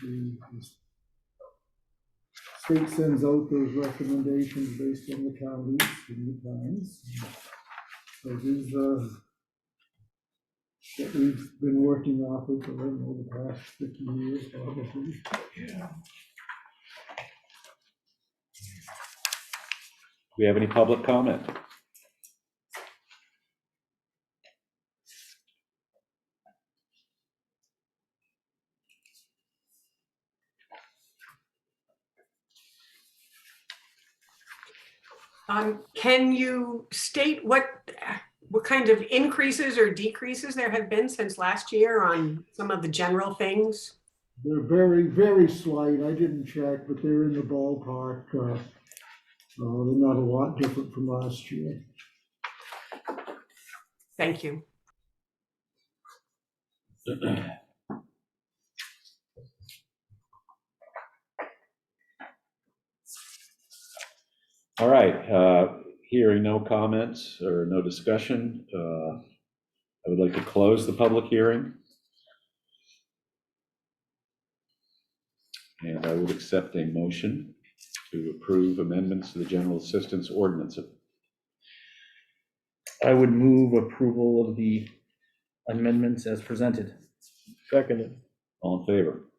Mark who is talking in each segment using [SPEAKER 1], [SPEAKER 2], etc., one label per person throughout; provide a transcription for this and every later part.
[SPEAKER 1] The state sends out those recommendations based on the counties and the towns. So these that we've been working off of for, I don't know, the past 50 years probably.
[SPEAKER 2] Yeah. Do we have any public comment?
[SPEAKER 3] Can you state what kind of increases or decreases there have been since last year on some of the general things?
[SPEAKER 1] They're very, very slight. I didn't check, but they're in the ballpark. They're not a lot different from last year.
[SPEAKER 3] Thank you.
[SPEAKER 2] All right, hearing no comments or no discussion, I would like to close the public hearing. And I would accept a motion to approve amendments to the general assistance ordinance.
[SPEAKER 4] I would move approval of the amendments as presented.
[SPEAKER 5] Seconded.
[SPEAKER 2] All in favor?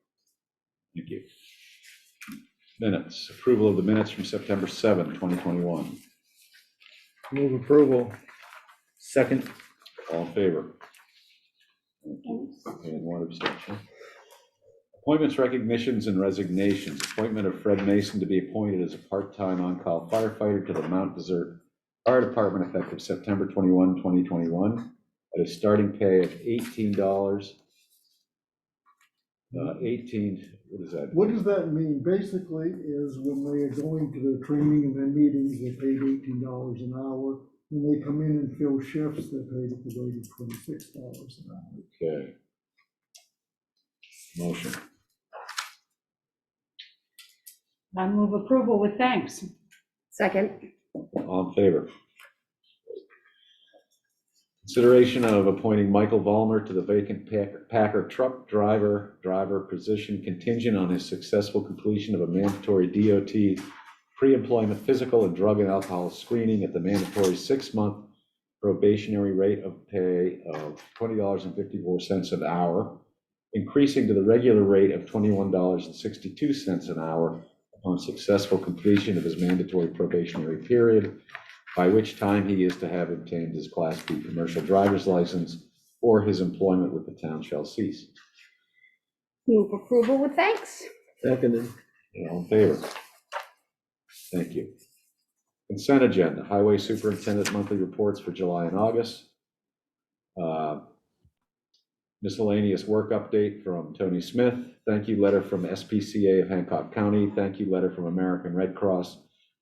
[SPEAKER 2] Thank you. Minutes, approval of the minutes from September 7, 2021.
[SPEAKER 5] Move approval.
[SPEAKER 4] Second.
[SPEAKER 2] All in favor? Thank you. And one abstention. Appointments, recognitions, and resignations. Appointment of Fred Mason to be appointed as a part-time on-call firefighter to the Mount Desert Fire Department effective September 21, 2021, at a starting pay of $18. What
[SPEAKER 1] does that mean? Basically, is when they are going to their training and their meetings, they're paid $18 an hour. When they come in and fill shifts, they're paid at the rate of $26 an hour.
[SPEAKER 2] Okay. Motion.
[SPEAKER 6] I move approval with thanks.
[SPEAKER 3] Second.
[SPEAKER 2] All in favor? Consideration of appointing Michael Vollmer to the vacant Packer truck driver position contingent on his successful completion of a mandatory DOT pre-employment physical and drug and alcohol screening at the mandatory 6-month probationary rate of pay of $20.54 an hour, increasing to the regular rate of $21.62 an hour upon successful completion of his mandatory probationary period, by which time he is to have obtained his Class B commercial driver's license, or his employment with the town shall cease.
[SPEAKER 6] Move approval with thanks.
[SPEAKER 5] Seconded.
[SPEAKER 2] All in favor? Thank you. Consent agenda, Highway Superintendent monthly reports for July and August. Miscellaneous work update from Tony Smith. Thank you letter from SPCA of Hancock County. Thank you letter from American Red Cross.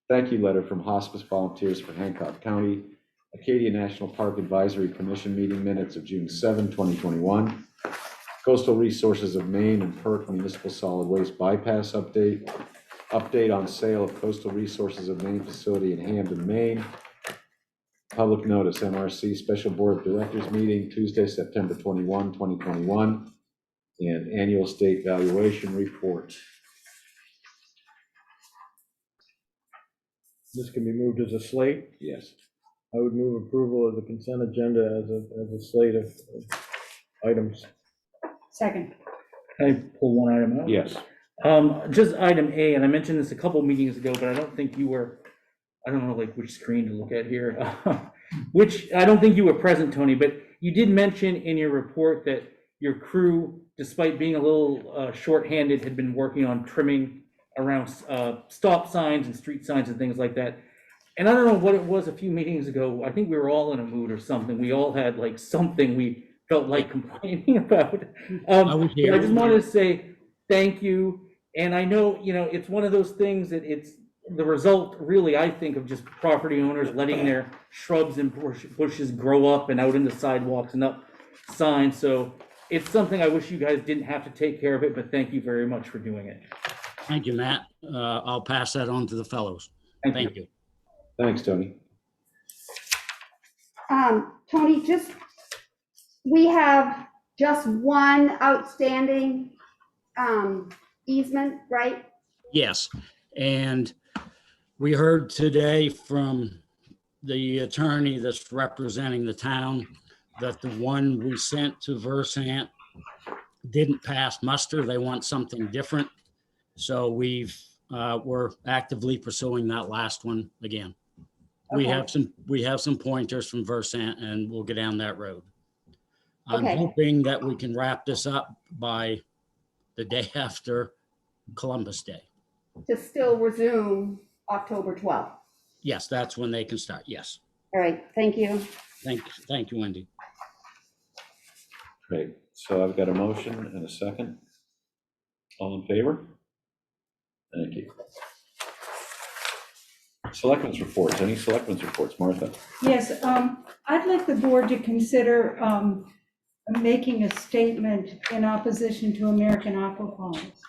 [SPEAKER 2] Thank you letter from Hospice Volunteers for Hancock County. Acadia National Park Advisory Commission meeting minutes of June 7, 2021. Coastal Resources of Maine and PERC Municipal Solid Waste Bypass update. Update on sale of Coastal Resources of Maine facility in Hamden, Maine. Public notice, MRC Special Board of Directors meeting Tuesday, September 21, 2021. And annual state valuation report.
[SPEAKER 5] This can be moved as a slate.
[SPEAKER 2] Yes.
[SPEAKER 5] I would move approval of the consent agenda as a slate of items.
[SPEAKER 6] Second.
[SPEAKER 4] Can I pull one item out?
[SPEAKER 2] Yes.
[SPEAKER 4] Just item A, and I mentioned this a couple meetings ago, but I don't think you were, I don't know like which screen to look at here, which I don't think you were present, Tony, but you did mention in your report that your crew, despite being a little shorthanded, had been working on trimming around stop signs and street signs and things like that. And I don't know what it was a few meetings ago. I think we were all in a mood or something. We all had like something we felt like complaining about. I just wanted to say thank you. And I know, it's one of those things that it's the result really, I think, of just property owners letting their shrubs and bushes grow up and out in the sidewalks and up signs. So it's something I wish you guys didn't have to take care of it, but thank you very much for doing it.
[SPEAKER 7] Thank you, Matt. I'll pass that on to the fellows. Thank you.
[SPEAKER 2] Thanks, Tony.
[SPEAKER 8] Tony, we have just one outstanding
[SPEAKER 6] easement, right?
[SPEAKER 7] Yes, and we heard today from the attorney that's representing the town that the one we sent to Versant didn't pass muster. They want something different. So we're actively pursuing that last one again. We
[SPEAKER 6] Okay.
[SPEAKER 7] have some pointers from Versant and we'll get down that road. I'm
[SPEAKER 6] Okay.
[SPEAKER 7] hoping that we can wrap this up by the day after Columbus Day.
[SPEAKER 6] To still resume October 12th.
[SPEAKER 7] Yes, that's when they can start. Yes.
[SPEAKER 6] All right, thank you.
[SPEAKER 7] Thank you, Wendy.
[SPEAKER 2] Great. So I've got a motion and a second. All in favor? Thank you. Selectmen's reports. Any selectmen's reports? Martha?
[SPEAKER 8] Yes, I'd like the board to consider making a statement in opposition to American aquaponics.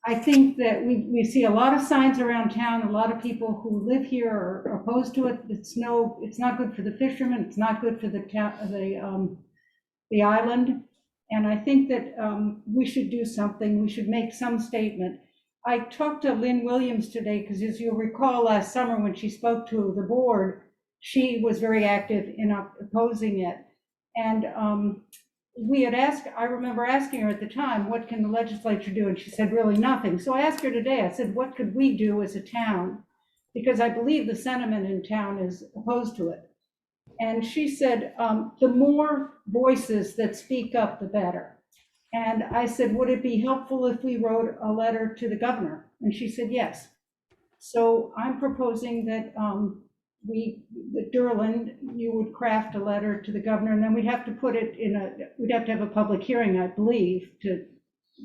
[SPEAKER 8] I think that we see a lot of signs around town, a lot of people who live here are opposed to it. It's not good for the fishermen, it's not good for the island. And I think that we should do something, we should make some statement. I talked to Lynn Williams today, because as you'll recall, last summer when she spoke to the board, she was very active in opposing it. And we had asked, I remember asking her at the time, what can the legislature do? And she said, really nothing. So I asked her today, I said, what could we do as a town? Because I believe the sentiment in town is opposed to it. And she said, the more voices that speak up, the better. And I said, would it be helpful if we wrote a letter to the governor? And she said, yes. So I'm proposing that that Derland, you would craft a letter to the governor, and then we'd have to put it we'd have to have a public hearing, I believe, to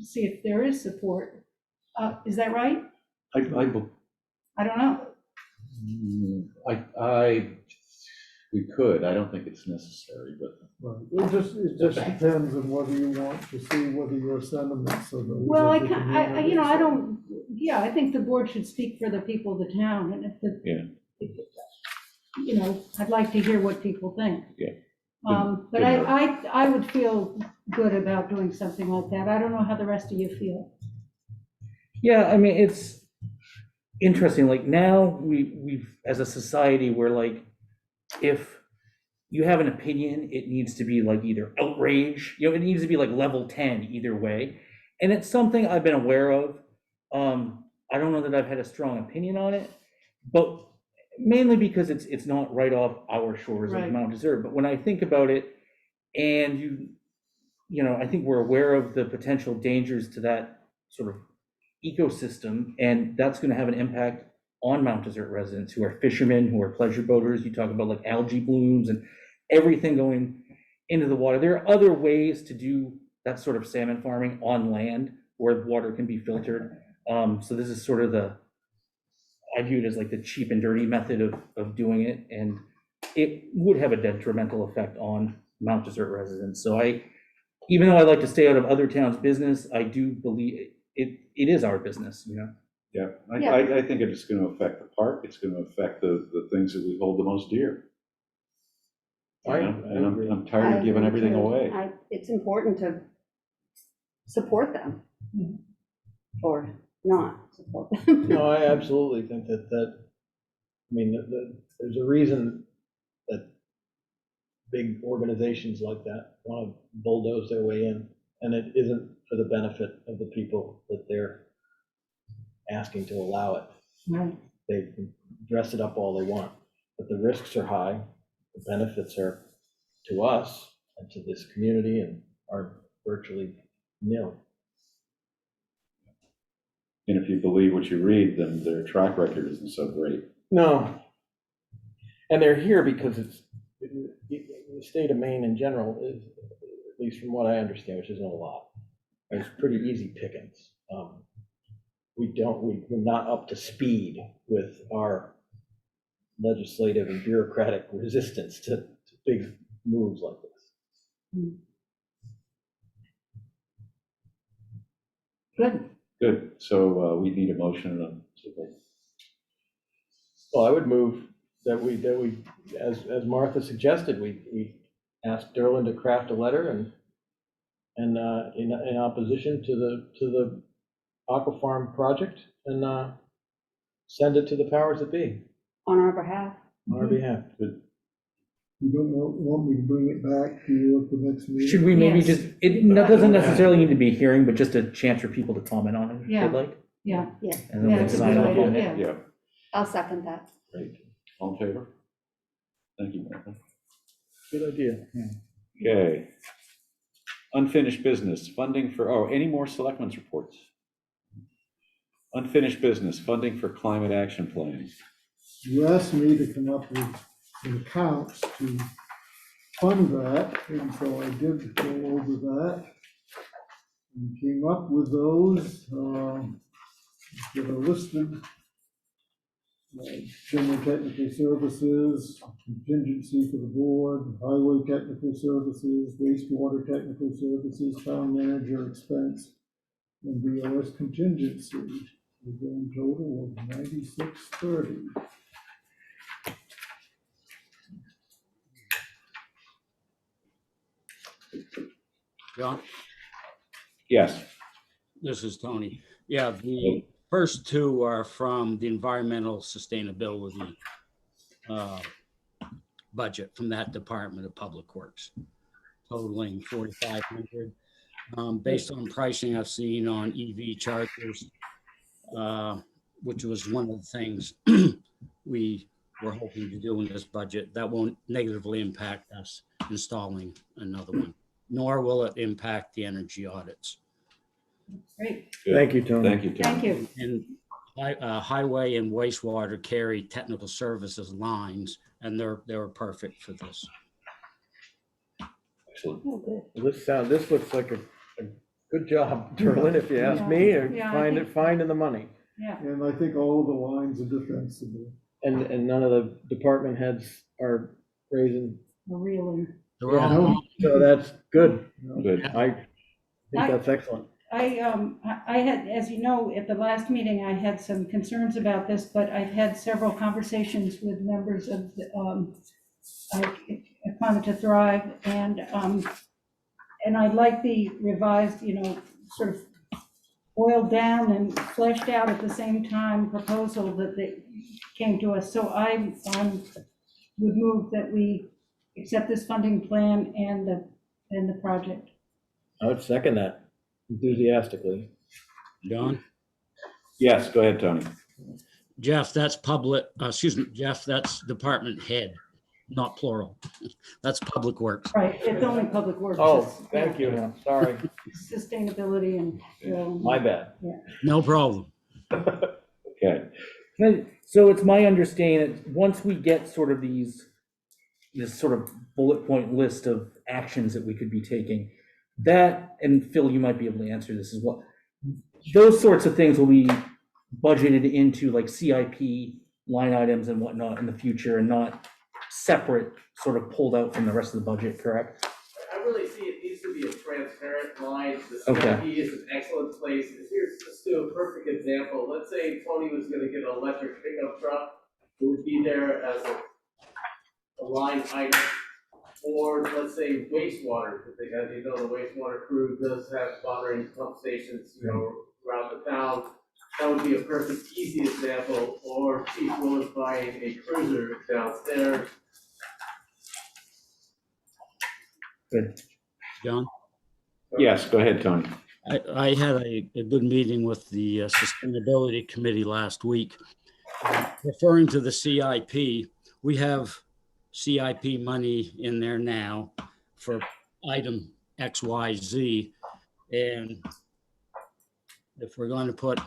[SPEAKER 8] see if there is support. Is that right?
[SPEAKER 2] I
[SPEAKER 8] don't know.
[SPEAKER 2] we could. I don't think it's necessary, but.
[SPEAKER 1] Right. It just depends on whether you want to see whether your sentiments are those.
[SPEAKER 8] Well,
[SPEAKER 1] of the community.
[SPEAKER 8] I don't, yeah, I think the board should speak for the people of the town, and I'd like to hear what people think.
[SPEAKER 2] Yeah.
[SPEAKER 8] But I would feel good about doing something like that. I don't know how the rest of you feel.
[SPEAKER 4] Yeah, I mean, it's interesting, like now we've, as a society, we're like, if you have an opinion, it needs to be like either outrage, it needs to be like level 10 either way. And it's something I've been aware of. I don't know that I've had a strong opinion on it, but mainly because it's not right off our shores of
[SPEAKER 8] Right.
[SPEAKER 4] Mount Desert. But when I think about it, and I think we're aware of the potential dangers to that sort of ecosystem, and that's going to have an impact on Mount Desert residents who are fishermen, who are pleasure boaters. You talk about like algae blooms and everything going into the water. There are other ways to do that sort of salmon farming on land where water can be filtered. So this is sort of I view it as like the cheap and dirty method of doing it, and it would have a detrimental effect on Mount Desert residents. So even though I like to stay out of other towns' business, I do believe it is our business,
[SPEAKER 2] Yeah, I think it's going to affect the park. It's going to affect the things that we hold the most dear. And I'm tired of giving everything away.
[SPEAKER 6] It's important to support them or not support them.
[SPEAKER 5] No, I absolutely think that, there's a reason that big organizations like that want to bulldoze their way in, and it isn't for the benefit of the people that they're asking to allow it.
[SPEAKER 8] Right.
[SPEAKER 5] They can dress it up all they want, but the risks are high, the benefits are to us and to this community and are virtually nil.
[SPEAKER 2] And if you believe what you read, then their track record isn't so great.
[SPEAKER 5] No. And they're here because the state of Maine in general is, at least from what I understand, which isn't a lot, it's pretty easy pickings. We're not up to speed with our legislative and bureaucratic resistance to big moves like this.
[SPEAKER 8] Good.
[SPEAKER 2] So we need a motion.
[SPEAKER 5] Well, I would move that we, as Martha suggested, we ask Derland to craft a letter and in opposition to the aqua farm project and send it to the powers that be
[SPEAKER 6] On our behalf.
[SPEAKER 5] on our behalf.
[SPEAKER 1] You don't want me to bring it back to you at the next meeting?
[SPEAKER 4] Should we maybe
[SPEAKER 8] Yes.
[SPEAKER 4] just, it doesn't necessarily need to be a hearing, but just a chance for people to comment on it if
[SPEAKER 8] Yeah.
[SPEAKER 4] they'd like?
[SPEAKER 8] Yeah,
[SPEAKER 6] Yeah,
[SPEAKER 4] And then
[SPEAKER 8] Yeah,
[SPEAKER 4] we
[SPEAKER 8] that's a
[SPEAKER 4] decide
[SPEAKER 8] good
[SPEAKER 4] on
[SPEAKER 8] idea,
[SPEAKER 4] it.
[SPEAKER 8] yeah.
[SPEAKER 2] Yeah,
[SPEAKER 6] I'll second that.
[SPEAKER 2] great. All in favor? Thank you, Martha.
[SPEAKER 5] Good idea.
[SPEAKER 2] Okay. Unfinished business, funding for, oh, any more selectmen's reports? Unfinished business, funding for climate action plan.
[SPEAKER 1] You asked me to come up with some accounts to fund that, and so I did go over that. And came up with those, that are listed. General technical services, contingency for the board, highway technical services, wastewater technical services, town manager expense, and BOS contingency. A grand total of $96.30.
[SPEAKER 7] John,
[SPEAKER 2] Yes,
[SPEAKER 7] this is Tony. Yeah, the first two are from the environmental sustainability budget from that Department of Public Works, totaling 4,500. Based on pricing I've seen on EV chargers, which was one of the things we were hoping to do in this budget, that won't negatively impact us installing another one, nor will it impact the energy audits.
[SPEAKER 8] great,
[SPEAKER 2] good.
[SPEAKER 5] Thank you, Tony.
[SPEAKER 2] Thank you, Tony.
[SPEAKER 8] thank you.
[SPEAKER 7] And highway and wastewater carry technical services lines, and they're perfect for this.
[SPEAKER 2] Excellent.
[SPEAKER 6] Oh, good.
[SPEAKER 5] This looks like a good job, Derlin, if you ask me, or
[SPEAKER 8] Yeah, I think-
[SPEAKER 5] finding the money.
[SPEAKER 8] Yeah,
[SPEAKER 1] And I think all of the lines are defensible.
[SPEAKER 5] And none of the department heads are raising,
[SPEAKER 8] really.
[SPEAKER 7] They're all,
[SPEAKER 5] so that's good.
[SPEAKER 2] Good.
[SPEAKER 5] I think that's excellent.
[SPEAKER 8] I had, as you know, at the last meeting, I had some concerns about this, but I've had several conversations with members of the, Climate to Thrive, and I like the revised, sort of boiled down and fleshed out at the same time proposal that they came to us. So I would move that we accept this funding plan and the project.
[SPEAKER 5] I would second that enthusiastically.
[SPEAKER 7] John?
[SPEAKER 2] Yes, go ahead, Tony.
[SPEAKER 7] Jeff, that's Jeff, that's department head, not plural. That's Public Works.
[SPEAKER 8] Right, it's only Public Works.
[SPEAKER 5] Oh,
[SPEAKER 8] It's-
[SPEAKER 5] thank
[SPEAKER 8] yeah,
[SPEAKER 5] you, sorry,
[SPEAKER 8] Sustainability and.
[SPEAKER 5] my bad.
[SPEAKER 7] No problem.
[SPEAKER 2] Okay,
[SPEAKER 4] So it's my understanding that once we get sort of this sort of bullet point list of actions that we could be taking, that, and Phil, you might be able to answer this as well, those sorts of things will be budgeted into like CIP line items and whatnot in the future, and not separate, sort of pulled out from the rest of the budget, correct?
[SPEAKER 9] I really see it needs to be a transparent line. The
[SPEAKER 4] Okay.
[SPEAKER 9] CIP is an excellent place. Here's just do a perfect example. Let's say Tony was gonna get an electric pickup truck. It would be there as a line item. Or let's say wastewater, because as you know, the wastewater crew does have monitoring pump stations, throughout the town. That would be a perfect, easy example. Or Chief Will is buying a cruiser downstairs.
[SPEAKER 7] John?
[SPEAKER 2] yes, go ahead, Tony.
[SPEAKER 7] I had a good meeting with the Sustainability Committee last week. Referring to the CIP, we have CIP money in there now for item XYZ. And if we're going to put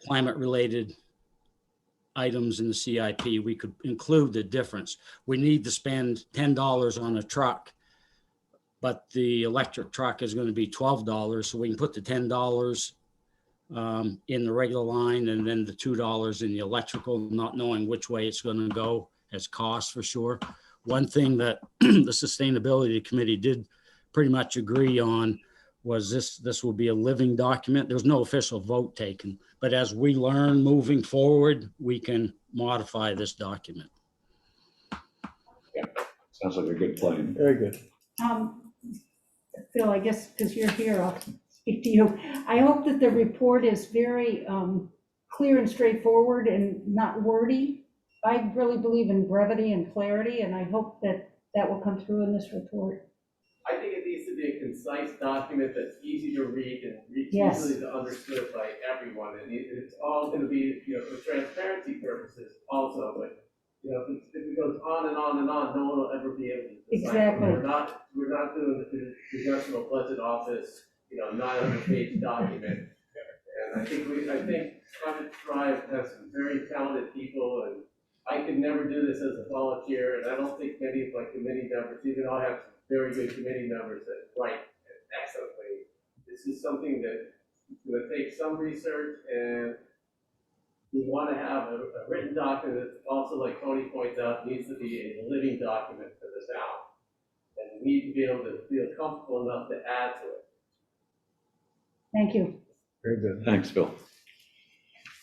[SPEAKER 7] climate-related items in the CIP, we could include the difference. We need to spend $10 on a truck, but the electric truck is going to be $12, so we can put the $10 in the regular line and then the $2 in the electrical, not knowing which way it's going to go as cost for sure. One thing that the Sustainability Committee did pretty much agree on was this will be a living document. There's no official vote taken, but as we learn moving forward, we can modify this document.
[SPEAKER 2] Sounds like a good plan.
[SPEAKER 5] Very good.
[SPEAKER 8] Phil, I guess because you're here, speak to you. I hope that the report is very clear and straightforward and not wordy. I really believe in brevity and clarity, and I hope that that will come through in this report.
[SPEAKER 9] I think it needs to be a concise document that's easy to read and
[SPEAKER 8] Yes.
[SPEAKER 9] easily understood by everyone. And it's all gonna be, for transparency purposes also, but, if it goes on and on and on, no one will ever be able to decipher.
[SPEAKER 8] Exactly.
[SPEAKER 9] We're not doing the congressional budget office, 900-page document. And I think Project Thrive has some very talented people, and I could never do this as a volunteer, and I don't think many of my committee members, even though I have some very good committee members that write excellently. This is something that is gonna take some research, and we wanna have a written document that also, like Tony points out, needs to be a living document for the town. And we need to be able to feel comfortable enough to add to it.
[SPEAKER 8] Thank you.
[SPEAKER 5] Very good.
[SPEAKER 2] Thanks, Phil.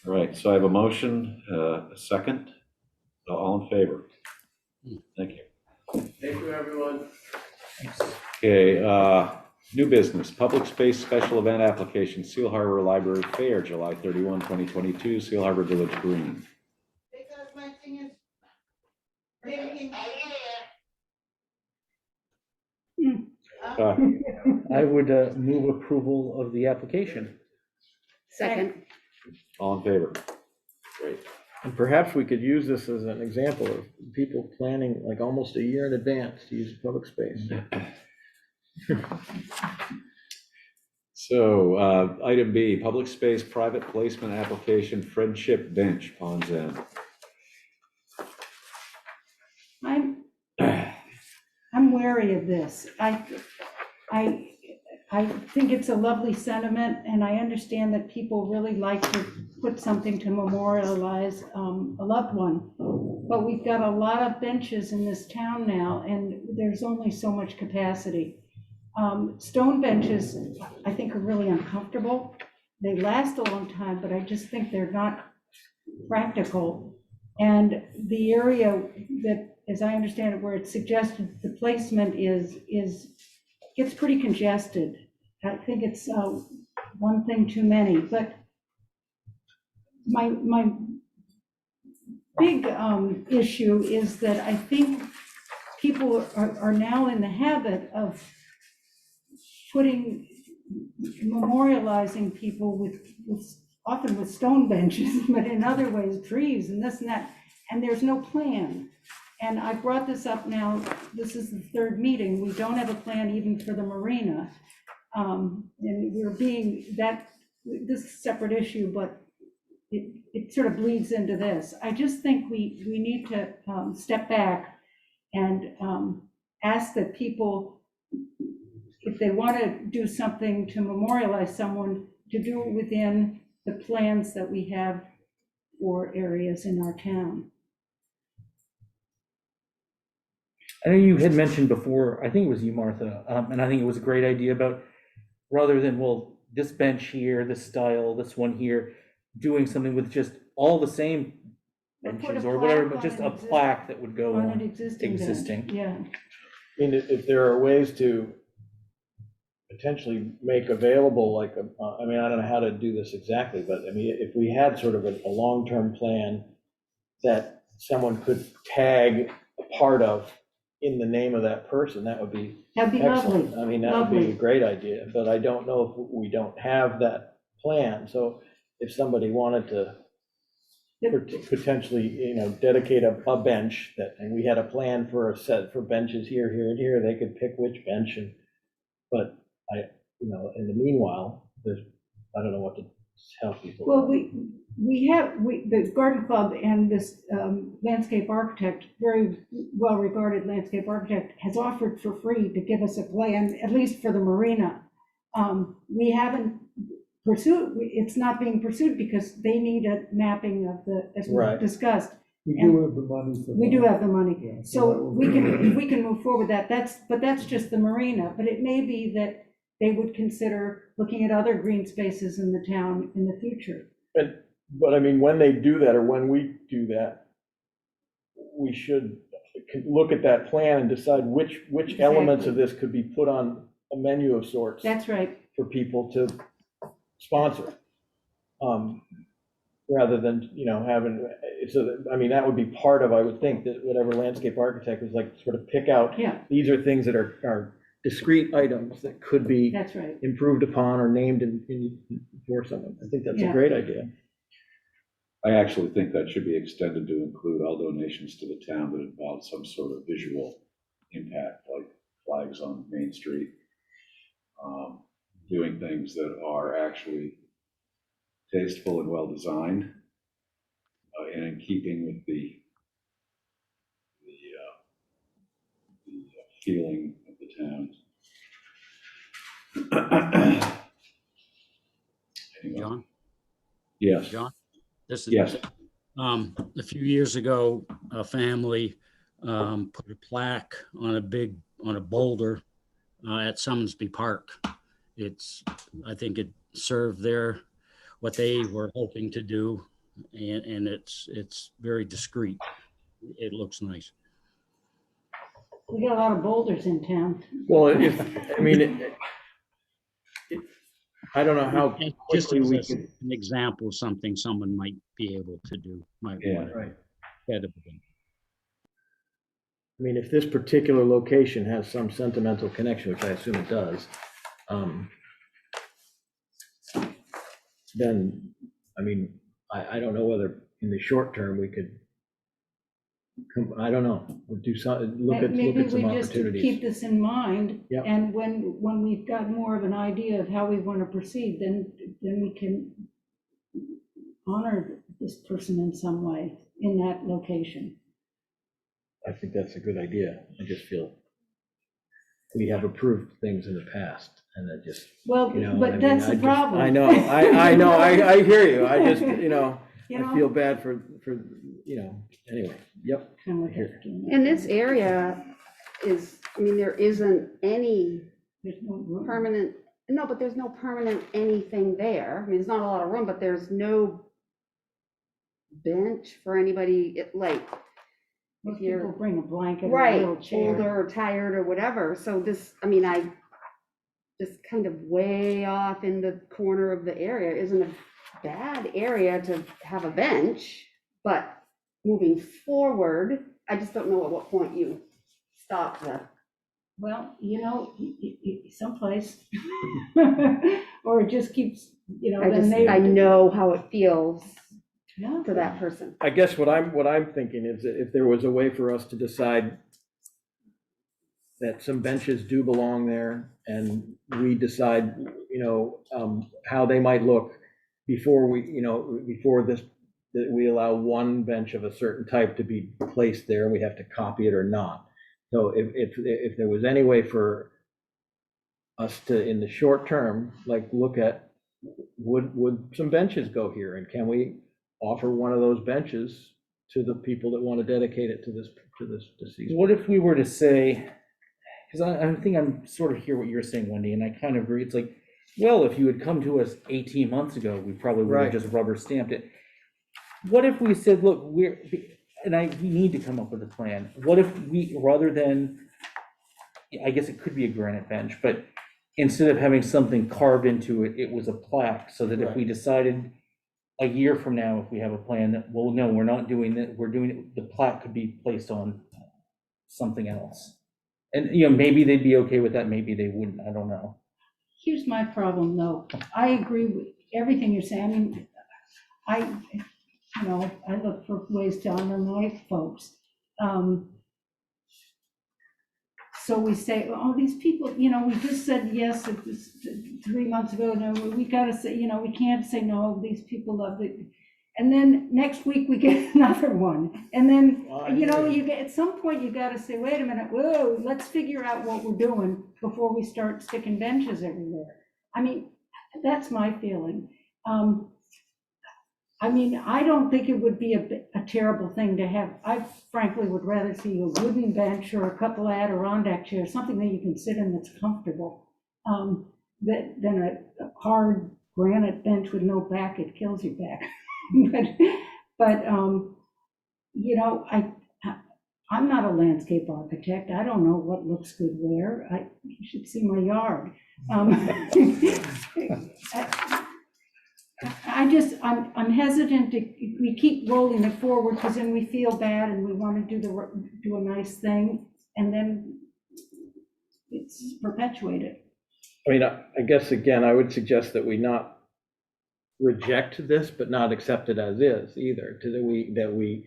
[SPEAKER 2] All right, so I have a motion, a second. All in favor? Thank you.
[SPEAKER 9] Thank you, everyone.
[SPEAKER 2] Okay, new business, public space special event application, Seal Harbor Library Fair, July 31, 2022, Seal Harbor Village Green.
[SPEAKER 10] Because my thing is blinking.
[SPEAKER 4] I would move approval of the application.
[SPEAKER 6] Second.
[SPEAKER 2] All in favor? Great.
[SPEAKER 5] And perhaps we could use this as an example of people planning like almost a year in advance to use public space.
[SPEAKER 2] So, item B, public space private placement application, Friendship Bench, Ponds End.
[SPEAKER 8] I'm wary of this. I think it's a lovely sentiment, and I understand that people really like to put something to memorialize a loved one. But we've got a lot of benches in this town now, and there's only so much capacity. Stone benches, I think, are really uncomfortable. They last a long time, but I just think they're not practical. And the area that, as I understand it, where it's suggested the placement gets pretty congested. I think it's one thing too many, but my big issue is that I think people are now in the habit of memorializing people often with stone benches, but in other ways, trees and this and that, and there's no plan. And I brought this up now, this is the third meeting, we don't have a plan even for the marina. And this is a separate issue, but it sort of bleeds into this. I just think we need to step back and ask that people, if they want to do something to memorialize someone, to do it within the plans that we have for areas in our town.
[SPEAKER 4] I know you had mentioned before, I think it was you, Martha, and I think it was a great idea about, rather than, well, this bench here, this style, this one here, doing something with just all the same
[SPEAKER 8] Or put a
[SPEAKER 4] benches or whatever, but
[SPEAKER 8] plaque
[SPEAKER 4] just
[SPEAKER 8] on
[SPEAKER 4] a
[SPEAKER 8] an
[SPEAKER 4] plaque that would go
[SPEAKER 8] On an
[SPEAKER 4] on.
[SPEAKER 8] existing bench,
[SPEAKER 4] Existing.
[SPEAKER 8] yeah.
[SPEAKER 5] I mean, if there are ways to potentially make available, like, I mean, I don't know how to do this exactly, but I mean, if we had sort of a long-term plan that someone could tag a part of in the name of that person, that would be
[SPEAKER 8] That'd be
[SPEAKER 5] excellent.
[SPEAKER 8] lovely.
[SPEAKER 5] I mean, that would be a
[SPEAKER 8] Lovely.
[SPEAKER 5] great idea, but I don't know if we don't have that plan. So if somebody wanted to potentially, dedicate a bench that, and we had a plan for a set for benches here, here, and here, they could pick which bench, but in the meanwhile, I don't know what to tell people.
[SPEAKER 8] Well, the garden club and this landscape architect, very well-regarded landscape architect, has offered for free to give us a plan, at least for the marina. We haven't pursued, it's not being pursued because they need a mapping of as we
[SPEAKER 5] Right.
[SPEAKER 8] discussed.
[SPEAKER 1] We do have the money for that.
[SPEAKER 8] We do have the money.
[SPEAKER 1] Yeah, that
[SPEAKER 8] So
[SPEAKER 1] will
[SPEAKER 8] we
[SPEAKER 1] be-
[SPEAKER 8] can, if we can move forward with that, that's just the marina, but it may be that they would consider looking at other green spaces in the town in the future.
[SPEAKER 5] But I mean, when they do that, or when we do that, we should look at that plan and decide which elements of this could be put on a menu of sorts
[SPEAKER 8] That's right.
[SPEAKER 5] for people to sponsor. Rather than, having, so that, I mean, that would be part of, I would think, that whatever landscape architect was like, sort of pick out,
[SPEAKER 8] Yeah,
[SPEAKER 5] these are things that are discrete items that could be
[SPEAKER 8] that's right.
[SPEAKER 5] improved upon or named for someone. I think that's a
[SPEAKER 8] Yeah.
[SPEAKER 5] great idea.
[SPEAKER 2] I actually think that should be extended to include all donations to the town that involve some sort of visual impact, like flags on Main Street. Doing things that are actually tasteful and well-designed, and in keeping with the feeling of the town. Anyway.
[SPEAKER 7] John?
[SPEAKER 2] Yes,
[SPEAKER 7] John? This is.
[SPEAKER 2] yes.
[SPEAKER 7] A few years ago, a family put a plaque on a boulder at Summonsby Park. I think it served what they were hoping to do, and it's very discreet. It looks nice.
[SPEAKER 8] We got a lot of boulders in town.
[SPEAKER 5] Well, I don't know how
[SPEAKER 7] And just
[SPEAKER 5] quickly we
[SPEAKER 7] as
[SPEAKER 5] could.
[SPEAKER 7] an example of something someone might be able to do, might
[SPEAKER 2] Yeah.
[SPEAKER 7] want to
[SPEAKER 5] Right.
[SPEAKER 7] ahead of them.
[SPEAKER 5] I mean, if this particular location has some sentimental connection, which I assume it does, then, I mean, I don't know whether in the short term we could, I don't know, do some, look at
[SPEAKER 8] Maybe
[SPEAKER 5] some
[SPEAKER 8] we just keep
[SPEAKER 5] opportunities.
[SPEAKER 8] this in mind.
[SPEAKER 5] Yep.
[SPEAKER 8] And when we've got more of an idea of how we want to proceed, then we can honor this person in some way in that location.
[SPEAKER 5] I think that's a good idea. I just feel we have approved things in the past, and I just,
[SPEAKER 8] Well,
[SPEAKER 5] what I
[SPEAKER 8] but
[SPEAKER 5] mean?
[SPEAKER 8] that's the problem.
[SPEAKER 5] I know, I hear you. I just,
[SPEAKER 8] You
[SPEAKER 5] I feel bad for, anyway, yep.
[SPEAKER 8] kind of like
[SPEAKER 5] Here.
[SPEAKER 6] And this area is, I mean, there isn't any
[SPEAKER 8] There's no room.
[SPEAKER 6] permanent, no, but there's no permanent anything there. I mean, there's not a lot of room, but there's no bench for anybody, like,
[SPEAKER 8] Most
[SPEAKER 6] if you're-
[SPEAKER 8] people bring a blanket or a
[SPEAKER 6] right,
[SPEAKER 8] little chair.
[SPEAKER 6] older or tired or whatever. So this, I mean, just kind of way off in the corner of the area isn't a bad area to have a bench, but moving forward, I just don't know at what point you stop the.
[SPEAKER 8] Well, someplace. Or it just keeps,
[SPEAKER 6] I know how it feels
[SPEAKER 8] Yeah.
[SPEAKER 6] to that person.
[SPEAKER 5] I guess what I'm thinking is that if there was a way for us to decide that some benches do belong there, and we decide, how they might look before before this, that we allow one bench of a certain type to be placed there, and we have to copy it or not. So if there was any way for us to, in the short term, like look at, would some benches go here, and can we offer one of those benches to the people that want to dedicate it to this deceased?
[SPEAKER 4] What if we were to say, because I think I'm sort of hear what you're saying, Wendy, and I kind of agree. It's like, well, if you had come to us 18 months ago, we probably would have
[SPEAKER 5] Right.
[SPEAKER 4] just rubber stamped it. What if we said, look, we need to come up with a plan. What if we, rather than, I guess it could be a granite bench, but instead of having something carved into it, it was a plaque, so that if we decided a year from now, if we have a plan that, well, no, we're not doing that, we're doing it, the plaque could be placed on something else. And, maybe they'd be okay with that, maybe they wouldn't, I don't know.
[SPEAKER 8] Here's my problem, though. I agree with everything you're saying. I mean, I look for ways to honor my folks. So we say, oh, these people, we just said yes, it was 3 months ago, no, we gotta say, we can't say no, these people love it. And then next week we get another one. And then, you get, at some point, you gotta say, wait a minute, whoa, let's figure out what we're doing before we start sticking benches everywhere. I mean, that's my feeling. I don't think it would be a terrible thing to have. I frankly would rather see a wooden bench or a couple of Adirondack chairs, something that you can sit in that's comfortable, than a hard granite bench with no back. It kills your back. but I'm not a landscape architect. I don't know what looks good where. You should see my yard. I'm hesitant to, we keep rolling it forward because then we feel bad and we want to do a nice thing, and then it's perpetuated.
[SPEAKER 5] I mean, I guess, again, I would suggest that we not reject this, but not accept it as is either, that we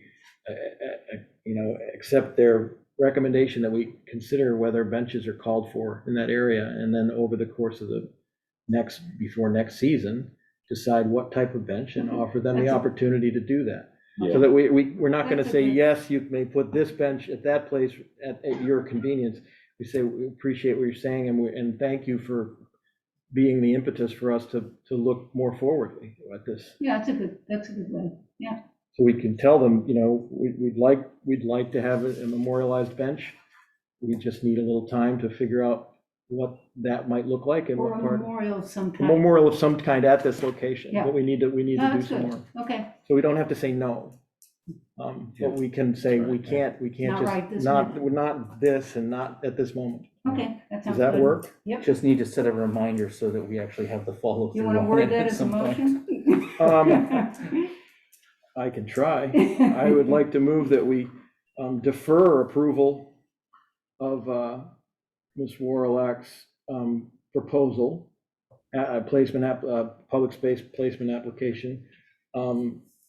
[SPEAKER 5] accept their recommendation, that we consider whether benches are called for in that area, and then over the course of the before next season, decide what type of bench and offer them the opportunity to do that. So that we're not going to say, yes, you may put this bench at that place at your convenience. We say, we appreciate what you're saying, and thank you for being the impetus for us to look more forwardly at this.
[SPEAKER 8] Yeah, that's a good way, yeah.
[SPEAKER 5] So we can tell them, we'd like to have a memorialized bench. We just need a little time to figure out what that might look like and
[SPEAKER 8] Or
[SPEAKER 5] what
[SPEAKER 8] a
[SPEAKER 5] part.
[SPEAKER 8] memorial of some
[SPEAKER 5] A
[SPEAKER 8] kind.
[SPEAKER 5] memorial of some kind at this location,
[SPEAKER 8] Yeah.
[SPEAKER 5] but we need to
[SPEAKER 8] No,
[SPEAKER 5] do
[SPEAKER 8] that's
[SPEAKER 5] some
[SPEAKER 8] good.
[SPEAKER 5] more.
[SPEAKER 8] Okay,
[SPEAKER 5] So we don't have to say no. But we can say, we can't
[SPEAKER 8] Not right this
[SPEAKER 5] just, not this and not at this moment.
[SPEAKER 8] okay, that sounds
[SPEAKER 5] Does
[SPEAKER 8] good.
[SPEAKER 5] that work?
[SPEAKER 8] Yep.
[SPEAKER 4] Just need to set a reminder so that we actually have the follow through.
[SPEAKER 8] You want to
[SPEAKER 4] on
[SPEAKER 8] word
[SPEAKER 4] it
[SPEAKER 8] that
[SPEAKER 4] at
[SPEAKER 8] as a
[SPEAKER 4] some point.
[SPEAKER 8] motion?
[SPEAKER 5] I can try. I would like to move that we defer approval of Ms. Warlock's proposal, public space placement application,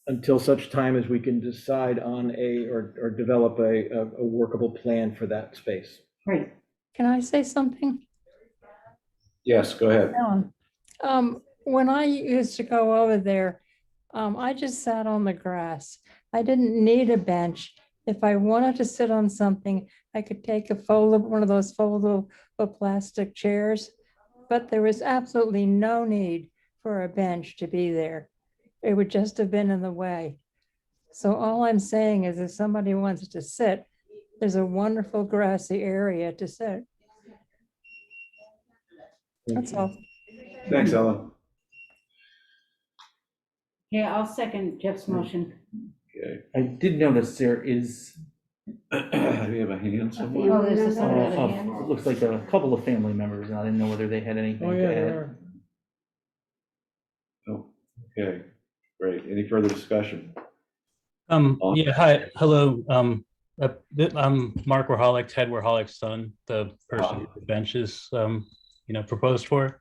[SPEAKER 5] until such time as we can decide on or develop a workable plan for that space.
[SPEAKER 8] Great.
[SPEAKER 11] Can I say something?
[SPEAKER 2] Yes, go ahead.
[SPEAKER 11] When I used to go over there, I just sat on the grass. I didn't need a bench. If I wanted to sit on something, I could take one of those foldable plastic chairs, but there was absolutely no need for a bench to be there. It would just have been in the way. So all I'm saying is if somebody wants to sit, there's a wonderful grassy area to sit. That's all.
[SPEAKER 2] Thanks, Ellen.
[SPEAKER 8] Yeah, I'll second Jeff's motion.
[SPEAKER 2] Okay.
[SPEAKER 4] I did notice there is,
[SPEAKER 2] We have a hand somewhere.
[SPEAKER 8] Oh, there's this other hand.
[SPEAKER 4] it looks like a couple of family members, and I didn't know whether they had anything to add.
[SPEAKER 2] Oh, okay, great. Any further discussion?
[SPEAKER 12] Yeah, hi, hello. I'm Mark Warholic, Ted Warholic's son, the person who the bench is, proposed for.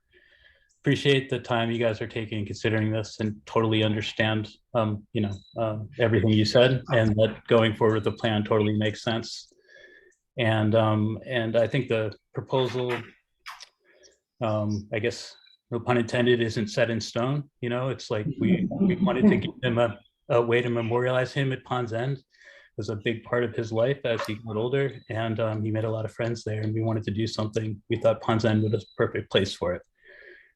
[SPEAKER 12] Appreciate the time you guys are taking in considering this and totally understand, everything you said, and that going forward with the plan totally makes sense. And I think the proposal, I guess, no pun intended, isn't set in stone. It's like we wanted to give him a way to memorialize him at Pond's End. It was a big part of his life as he got older, and he made a lot of friends there, and we wanted to do something. We thought Pond's End was a perfect place for it.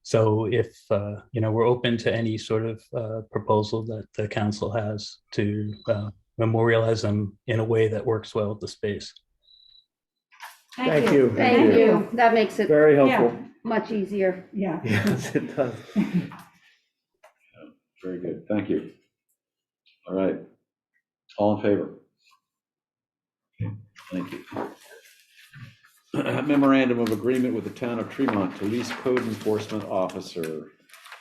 [SPEAKER 12] So if, we're open to any sort of proposal that the council has to memorialize them in a way that works well with the space.
[SPEAKER 5] Thank you.
[SPEAKER 6] Thank you. That makes it
[SPEAKER 5] Very helpful.
[SPEAKER 6] much easier.
[SPEAKER 8] Yeah.
[SPEAKER 5] Yes, it does.
[SPEAKER 2] Very good, thank you. All right, all in favor? Okay, thank you. Memorandum of agreement with the town of Tremont to lease code enforcement officer.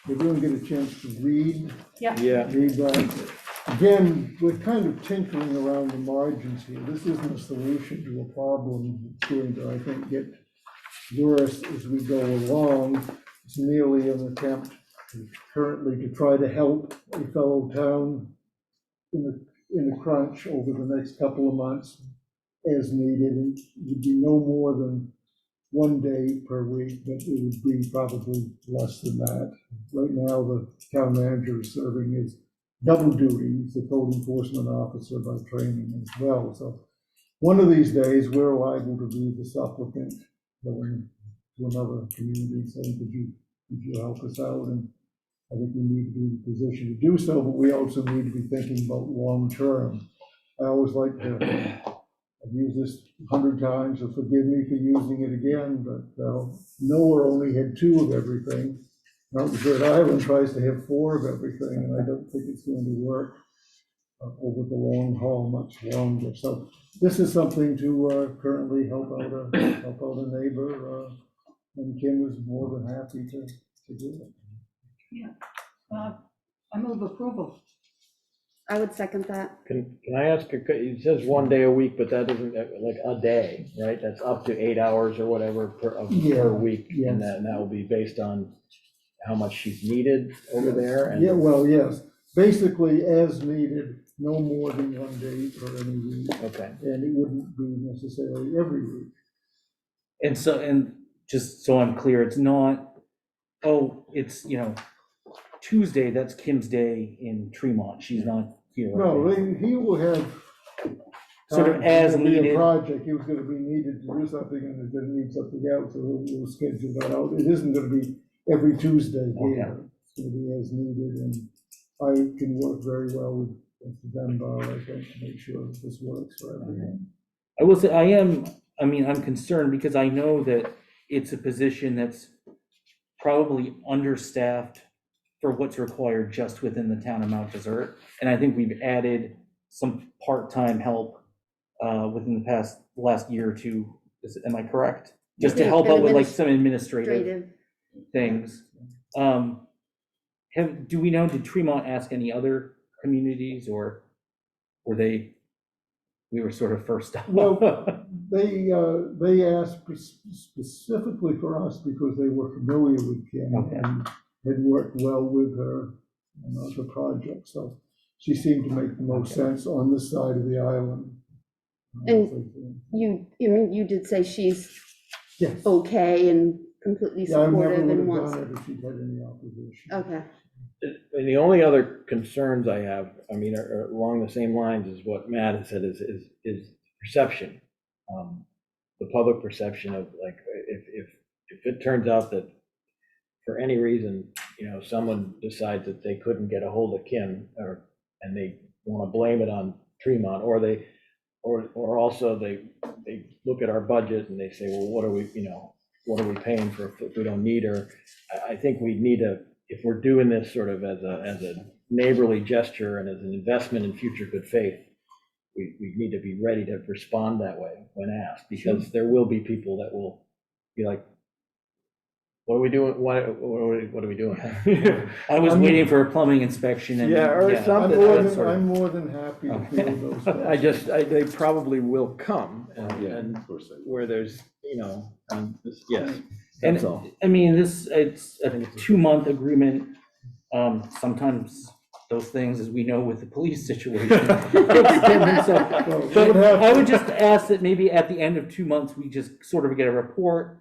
[SPEAKER 1] We're going to get a chance to read
[SPEAKER 5] Yeah.
[SPEAKER 1] that. Again, we're kind of tinkering around the margins here. This isn't a solution to a problem. It's going to, I think, get worse as we go along. It's merely an attempt currently to try to help a fellow town in a crunch over the next couple of months as needed. It would be no more than 1 day per week, but it would be probably less than that. Right now, the town manager is serving as double duty. He's the code enforcement officer by training as well. So one of these days, we're liable to be the supplicant going to another community saying, could you help us out? And I think we need to be in a position to do so, but we also need to be thinking about long term. I always like to, I've used this 100 times, so forgive me for using it again, but Noah only had 2 of everything. Mount Desert Island tries to have 4 of everything, and I don't think it's going to work. over the long haul much longer. So this is something to currently help out a neighbor, and Kim was more than happy to do it.
[SPEAKER 8] I move approval.
[SPEAKER 6] I would second that.
[SPEAKER 5] Can I ask, it says 1 day a week, but that isn't like a day, right? That's up to 8 hours or whatever per week.
[SPEAKER 1] Yes.
[SPEAKER 5] And that will be based on how much she's needed over there. And
[SPEAKER 1] Yeah, well, yes, basically as needed, no more than 1 day per any week,
[SPEAKER 5] Okay.
[SPEAKER 1] and it wouldn't be necessarily every week.
[SPEAKER 4] And so, and just so I'm clear, it's not, oh, it's, Tuesday, that's Kim's day in Tremont. She's not here.
[SPEAKER 1] No, he will have.
[SPEAKER 4] Sort of
[SPEAKER 1] time.
[SPEAKER 4] as
[SPEAKER 1] It'll be
[SPEAKER 4] needed.
[SPEAKER 1] a project, he was gonna be needed to do something, and he's gonna need something else, so we'll schedule that out. It isn't gonna be every Tuesday here. It's gonna be as needed, and I can work very well with Mr. Dunbar, I think, to make sure that this works for everyone.
[SPEAKER 4] I will say, I'm concerned because I know that it's a position that's probably understaffed for what's required just within the town of Mount Desert. And I think we've added some part-time help within the last year or two. Am I correct? Just to help out with like some administrative things. Do we know, did Tremont ask any other communities, or we were sort of first up?
[SPEAKER 1] Well, they asked specifically for us because they were familiar with Kim and had worked well with her on other projects, so she seemed to make the most sense on this side of the island.
[SPEAKER 6] And you did say she's
[SPEAKER 1] Yes.
[SPEAKER 6] okay and completely
[SPEAKER 1] Yeah, I never
[SPEAKER 6] supportive
[SPEAKER 1] would
[SPEAKER 6] and
[SPEAKER 1] have
[SPEAKER 6] wants.
[SPEAKER 1] done it if she'd had any opposition.
[SPEAKER 6] Okay.
[SPEAKER 5] And the only other concerns I have, are along the same lines as what Matt has said, is perception. The public perception of, like, if it turns out that for any reason, someone decides that they couldn't get a hold of Kim, and they want to blame it on Tremont, or also they look at our budget and they say, well, what are we paying for if we don't need her? I think we need to, if we're doing this sort of as a neighborly gesture and as an investment in future good faith, we need to be ready to respond that way when asked, because there will be people that will be like, what are we doing? What are we doing?
[SPEAKER 4] I was waiting for a plumbing inspection and.
[SPEAKER 5] Something.
[SPEAKER 1] I'm more than happy to field those questions.
[SPEAKER 5] They probably will come, and
[SPEAKER 2] Of course they will.
[SPEAKER 5] where there's, yes,
[SPEAKER 4] And
[SPEAKER 5] that's all.
[SPEAKER 4] it's a 2-month agreement. Sometimes those things, as we know with the police situation. But I would just ask that maybe at the end of 2 months, we just sort of get a report.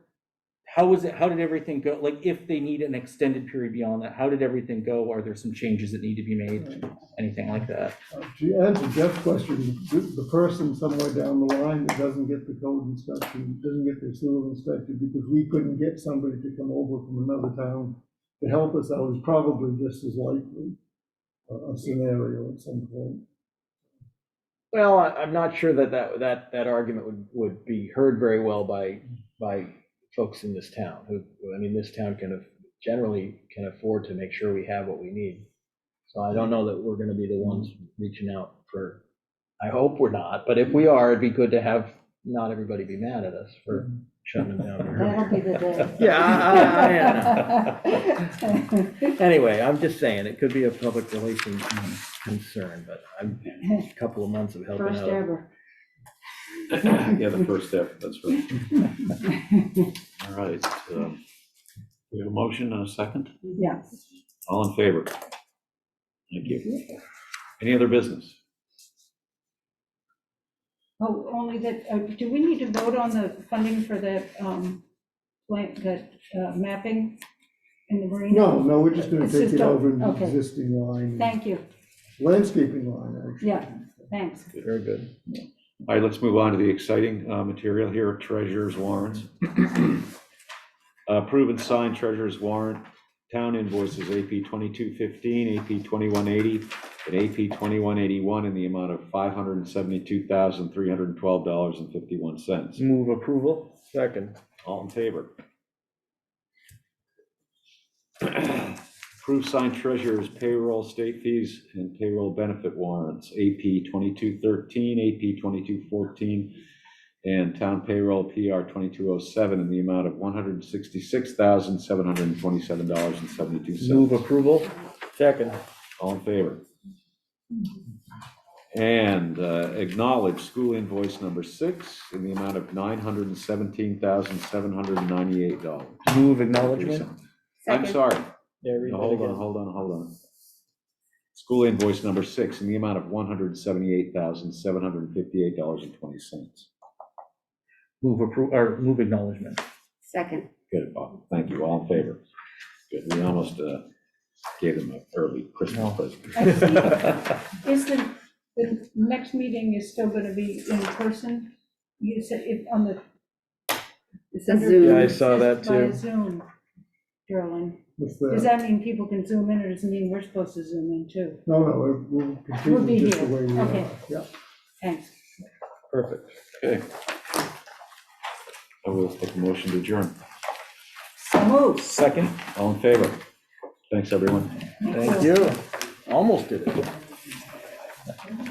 [SPEAKER 4] How did everything go? Like, if they need an extended period beyond that, how did everything go? Are there some changes that need to be made? Anything like that?
[SPEAKER 1] To answer Jeff's question, the person somewhere down the line that doesn't get the code inspection, doesn't get their sewer inspected because we couldn't get somebody to come over from another town to help us out is probably just as likely a scenario at some point.
[SPEAKER 5] Well, I'm not sure that argument would be heard very well by folks in this town this town generally can afford to make sure we have what we need. So I don't know that we're going to be the ones reaching out for, I hope we're not, but if we are, it'd be good to have not everybody be mad at us for shutting them down.
[SPEAKER 8] That'll be the day.
[SPEAKER 5] Yeah, anyway, I'm just saying, it could be a public relations concern, but I'm a couple of months of helping
[SPEAKER 8] First
[SPEAKER 5] out.
[SPEAKER 8] ever.
[SPEAKER 2] Yeah, the first step, that's right. All right. We have a motion and a second.
[SPEAKER 8] Yeah.
[SPEAKER 2] All in favor? Thank you. Any other business?
[SPEAKER 8] Oh, only that, do we need to vote on the funding for that, mapping in the marina?
[SPEAKER 1] No, we're just gonna
[SPEAKER 8] It's
[SPEAKER 1] take
[SPEAKER 8] just
[SPEAKER 1] it over in the
[SPEAKER 8] okay.
[SPEAKER 1] existing line.
[SPEAKER 8] Thank you.
[SPEAKER 1] Landscaping line, actually.
[SPEAKER 8] Yeah, thanks.
[SPEAKER 5] Very good.
[SPEAKER 2] All right, let's move on to the exciting material here, treasurer's warrants. Approve and sign treasurer's warrant, town invoices AP 2215, AP 2180, and AP 2181 in the amount of $572,312.51.
[SPEAKER 4] Move approval.
[SPEAKER 5] Second.
[SPEAKER 2] All in favor? Approve signed treasurer's payroll, state fees, and payroll benefit warrants, AP 2213, AP 2214, and town payroll PR 2207 in the amount of $166,727.72.
[SPEAKER 4] Move approval. Second.
[SPEAKER 2] All in favor? And acknowledge school invoice number 6 in the amount of $917,798.
[SPEAKER 4] Move acknowledgement.
[SPEAKER 2] I'm
[SPEAKER 6] Second.
[SPEAKER 2] sorry.
[SPEAKER 4] Yeah, read
[SPEAKER 2] No,
[SPEAKER 4] that
[SPEAKER 2] hold
[SPEAKER 4] again.
[SPEAKER 2] on. School invoice number 6 in the amount of $178,758.20.
[SPEAKER 4] Move acknowledgement.
[SPEAKER 6] Second.
[SPEAKER 2] Good, Bob. Thank you. All in favor? Good. We almost gave them an early Christmas
[SPEAKER 4] No.
[SPEAKER 2] present.
[SPEAKER 8] I see. Is the next meeting is still gonna be in person? You said it on the.
[SPEAKER 6] It says Zoom.
[SPEAKER 4] Yeah, I saw that
[SPEAKER 8] Via
[SPEAKER 4] too.
[SPEAKER 8] Zoom, Carolyn.
[SPEAKER 1] What's
[SPEAKER 8] Does
[SPEAKER 1] that?
[SPEAKER 8] that mean people can zoom in, or does it mean we're supposed to zoom in too?
[SPEAKER 1] No, we'll
[SPEAKER 8] We'll be
[SPEAKER 1] continue just the
[SPEAKER 8] here.
[SPEAKER 1] way we
[SPEAKER 8] Okay.
[SPEAKER 1] are. Yeah.
[SPEAKER 8] Thanks.
[SPEAKER 4] Perfect.
[SPEAKER 2] Okay. I will take a motion to adjourn.
[SPEAKER 8] So moved.
[SPEAKER 4] Second.
[SPEAKER 2] All in favor? Thanks, everyone.
[SPEAKER 4] Thank you. Almost did it.